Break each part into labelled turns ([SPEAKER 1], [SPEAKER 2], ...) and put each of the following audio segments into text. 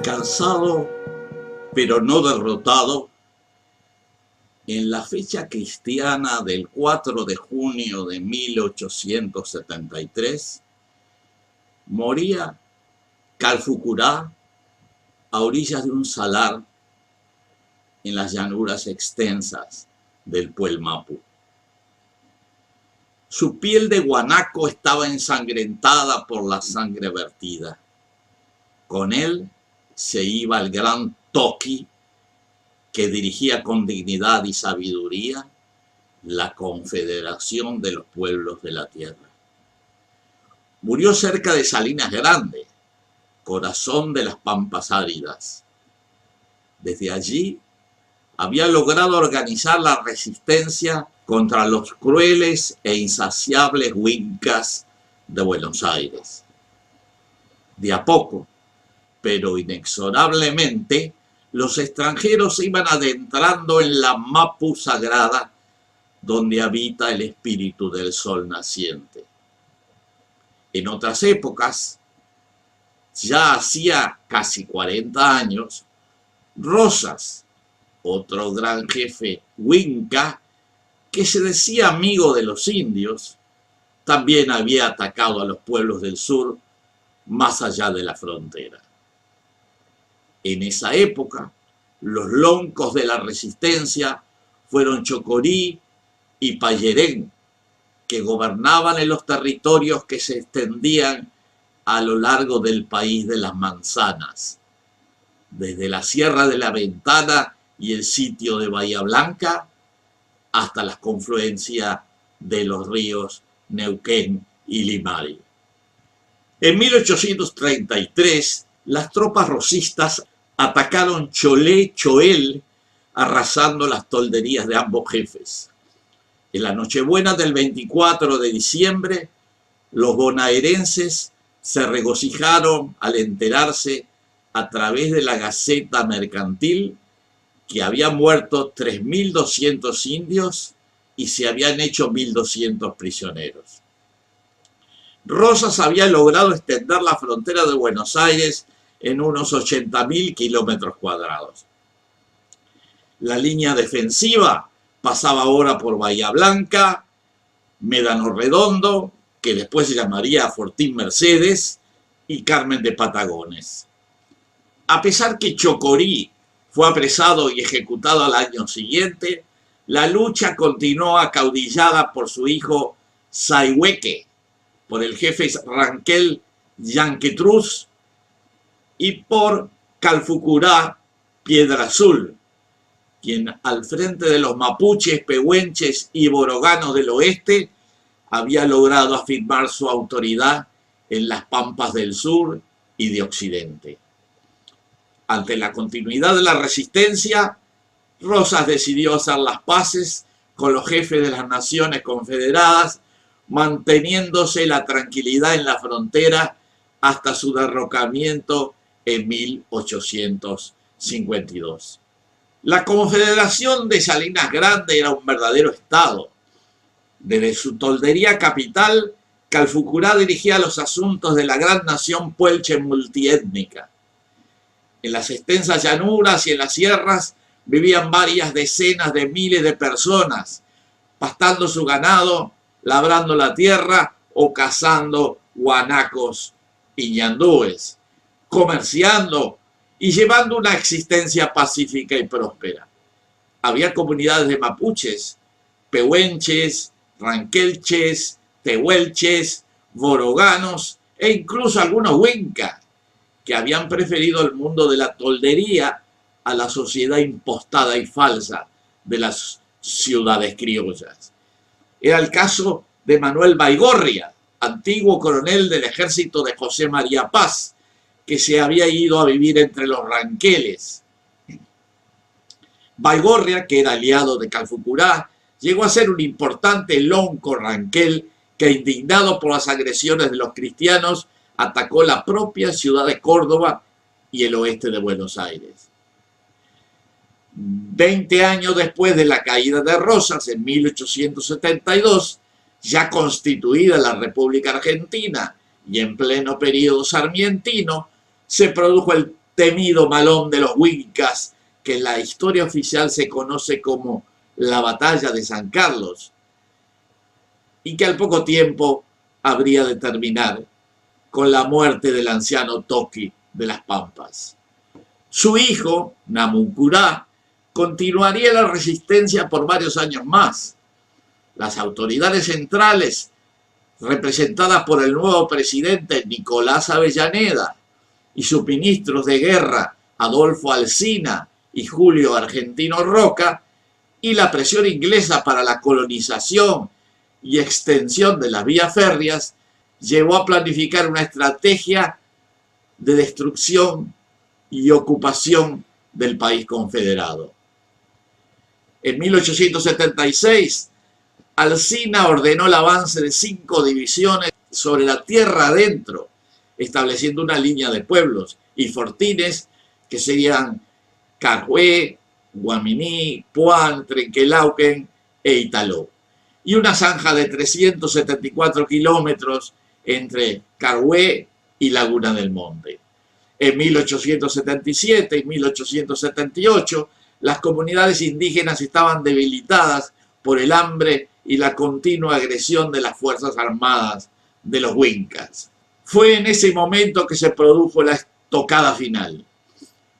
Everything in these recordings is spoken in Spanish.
[SPEAKER 1] Cansado, pero no derrotado, en la fecha cristiana del 4 de junio de 1873, moría Calfucurá a orillas de un salar en las llanuras extensas del Puelmapu. Su piel de guanaco estaba ensangrentada por la sangre vertida. Con él se iba el gran Toqui, que dirigía con dignidad y sabiduría la Confederación de los Pueblos de la Tierra. Murió cerca de Salinas Grande, corazón de las pampas áridas. Desde allí había logrado organizar la resistencia contra los crueles e insaciables huincas de Buenos Aires. De a poco, pero inexorablemente, los extranjeros se iban adentrando en la Mapu sagrada, donde habita el espíritu del sol naciente. En otras épocas, ya hacía casi 40 años, Rosas, otro gran jefe huinca, que se decía amigo de los indios, también había atacado a los pueblos del sur más allá de la frontera. En esa época, los loncos de la resistencia fueron Chocorí y Payerén, que gobernaban en los territorios que se extendían a lo largo del país de las manzanas, desde la Sierra de la Ventana y el sitio de Bahía Blanca hasta las confluencias de los ríos Neuquén y Limari. En 1833, las tropas rosistas atacaron Choel, arrasando las tolderías de ambos jefes. En la Nochebuena del 24 de diciembre, los bonaerenses se regocijaron al enterarse a través de la Gaceta Mercantil que habían muerto 3.200 indios y se habían hecho 1.200 prisioneros. Rosas había logrado extender la frontera de Buenos Aires en unos 80.000 kilómetros cuadrados. La línea defensiva pasaba ahora por Bahía Blanca, Médano Redondo, que después se llamaría Fortín Mercedes, y Carmen de Patagones. A pesar que Chocorí fue apresado y ejecutado al año siguiente, la lucha continuó acaudillada por su hijo Sayhueque, por el jefe Ranquel Yanquetruz y por Calfucurá Piedra Azul, quien al frente de los mapuches, pehuenches y boroganos del oeste había logrado afirmar su autoridad en las pampas del sur y de occidente. Ante la continuidad de la resistencia, Rosas decidió hacer las paces con los jefes de las naciones confederadas, manteniéndose la tranquilidad en la frontera hasta su derrocamiento en 1852. La Confederación de Salinas Grande era un verdadero estado. Desde su toldería capital, Calfucurá dirigía los asuntos de la gran nación puelche multiétnica. En las extensas llanuras y en las sierras vivían varias decenas de miles de personas, pastando su ganado, labrando la tierra o cazando guanacos y ñandúes, comerciando y llevando una existencia pacífica y próspera. Había comunidades de mapuches, pehuenches, ranquelches, tehuelches, boroganos e incluso algunos huincas, que habían preferido el mundo de la toldería a la sociedad impostada y falsa de las ciudades criollas. Era el caso de Manuel Baigorria, antiguo coronel del ejército de José María Paz, que se había ido a vivir entre los ranqueles. Baigorria, que era aliado de Calfucurá, llegó a ser un importante lonco ranquel que, indignado por las agresiones de los cristianos, atacó la propia ciudad de Córdoba y el oeste de Buenos Aires. 20 años después de la caída de Rosas, en 1872, ya constituida la República Argentina y en pleno periodo sarmientino, se produjo el temido malón de los Wincas, que en la historia oficial se conoce como la Batalla de San Carlos, y que al poco tiempo habría de terminar con la muerte del anciano Toki de las Pampas. Su hijo, Namuncurá, continuaría la resistencia por varios años más. Las autoridades centrales, representadas por el nuevo presidente Nicolás Avellaneda y sus ministros de guerra Adolfo Alsina y Julio Argentino Roca, y la presión inglesa para la colonización y extensión de las vías férreas, llevó a planificar una estrategia de destrucción y ocupación del país confederado. En 1876, Alsina ordenó el avance de 5 divisiones sobre la tierra adentro, estableciendo una línea de pueblos y fortines que serían Carhué, Guaminí, Puan, Trenquelauquen e Italó, y una zanja de 374 kilómetros entre Carhué y Laguna del Monte. En 1877 y 1878, las comunidades indígenas estaban debilitadas por el hambre y la continua agresión de las Fuerzas Armadas de los Wincas. Fue en ese momento que se produjo la estocada final.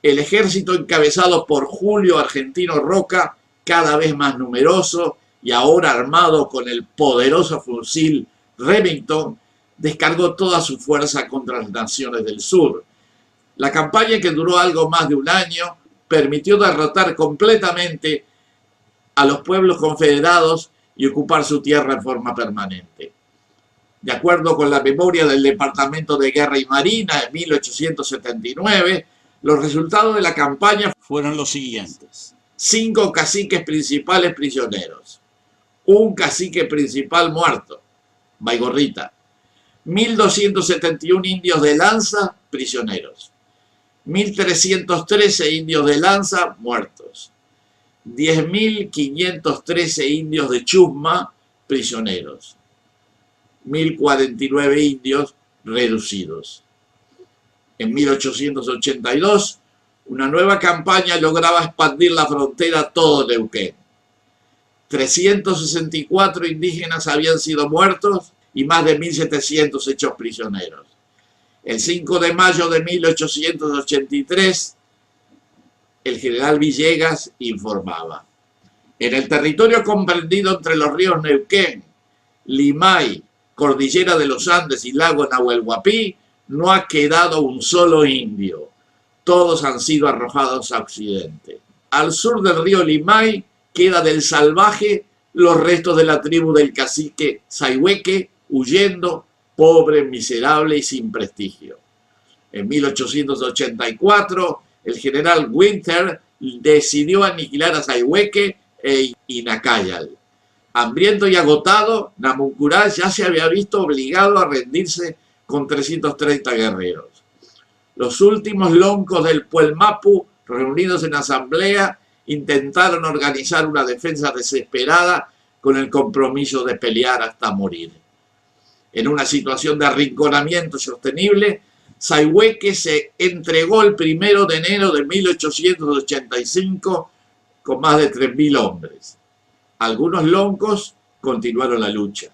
[SPEAKER 1] El ejército encabezado por Julio Argentino Roca, cada vez más numeroso y ahora armado con el poderoso fusil Remington, descargó toda su fuerza contra las naciones del sur. La campaña, que duró algo más de un año, permitió derrotar completamente a los pueblos confederados y ocupar su tierra en forma permanente. De acuerdo con la memoria del Departamento de Guerra y Marina en 1879, los resultados de la campaña fueron los siguientes: 5 caciques principales prisioneros, un cacique principal muerto, Baigorrita, 1.271 indios de lanza prisioneros, 1.313 indios de lanza muertos, 10.513 indios de chusma prisioneros, 1.049 indios reducidos. En 1882, una nueva campaña lograba expandir la frontera a todo Neuquén. 364 indígenas habían sido muertos y más de 1.700 hechos prisioneros. El 5 de mayo de 1883, el general Villegas informaba: en el territorio comprendido entre los ríos Neuquén, Limay, Cordillera de los Andes y lago Nahuel no ha quedado un solo indio. Todos han sido arrojados a occidente. Al sur del río Limay queda del salvaje los restos de la tribu del cacique Sayhueque, huyendo, pobre, miserable y sin prestigio. En 1884, el general Winter decidió aniquilar a Sayhueque e Inacayal. Hambriento y agotado, Namuncurá ya se había visto obligado a rendirse con 330 guerreros. Los últimos loncos del Puelmapu, reunidos en asamblea, intentaron organizar una defensa desesperada con el compromiso de pelear hasta morir. En una situación de arrinconamiento sostenible, Sayhueque se entregó el 1 de enero de 1885 con más de 3.000 hombres. Algunos loncos continuaron la lucha.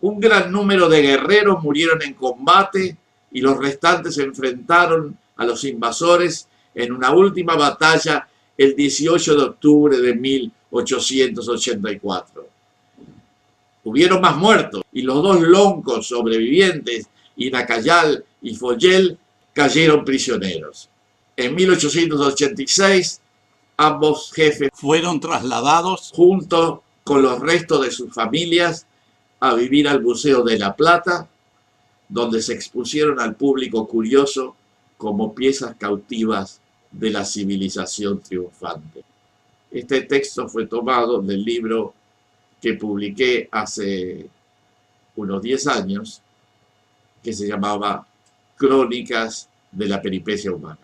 [SPEAKER 1] Un gran número de guerreros murieron en combate y los restantes se enfrentaron a los invasores en una última batalla el 18 de octubre de 1884. Hubieron más muertos y los 2 loncos sobrevivientes, Inacayal y Foyel, cayeron prisioneros. En 1886, ambos jefes fueron trasladados junto con los restos de sus familias a vivir al Museo de La Plata, donde se expusieron al público curioso como piezas cautivas de la civilización triunfante. Este texto fue tomado del libro que publiqué hace unos 10 años, que se llamaba Crónicas de la Peripecia Humana.